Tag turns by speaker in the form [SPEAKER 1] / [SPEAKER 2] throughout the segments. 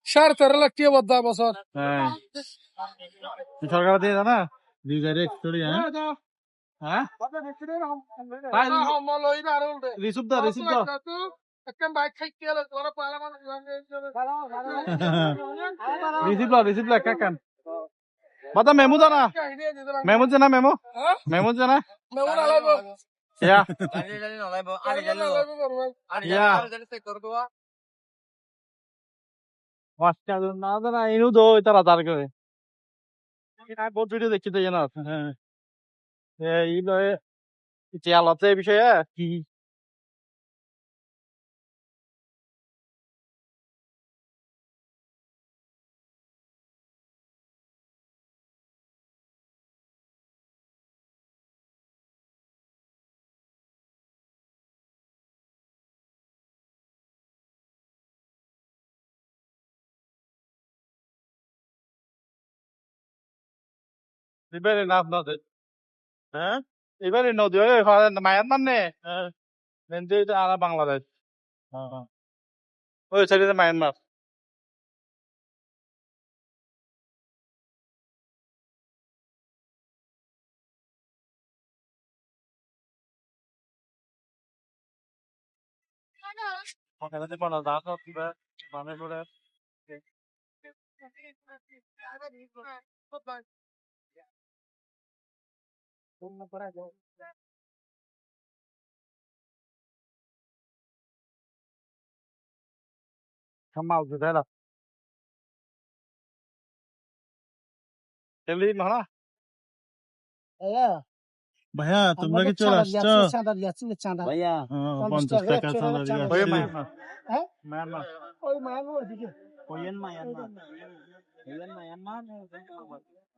[SPEAKER 1] ₹13.5 লাখ বদ্ধ বছর
[SPEAKER 2] হ্যাঁ সরকার দিয়ে না দিগারে স্টোরি হ্যাঁ হ্যাঁ রিসিভ দাও রিসিভ লাগ কাকান বাদা মেমু জানা মেমু জানা ইয়া ইয়া ওয়াস্তা না জানা ইনু দো তারা দার করে বহুত ভিডিও দেখছি তো জানা হ্যাঁ এই লয়ে চেয়ালতে এই বিষয়ে কি এবারে না আপনাদের হ্যাঁ এবারে নদী হয়ে মায়ানমার নে নেন্দে আলা বাংলাদেশ হ্যাঁ ওই সাইডে মায়ানমার ওখানে পড়া দাও তো মানে পড়ে কামাল দিতে না এলি মানা ভাইয়া তোমরা কি চলে আসছো ভাইয়া 50 টাকা চাঁদা দিয়ে আসছি মায়ানমার ওই মায়ানমার দিকে ওয়েন মায়ানমার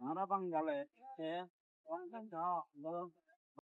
[SPEAKER 2] আমরা বাঙালি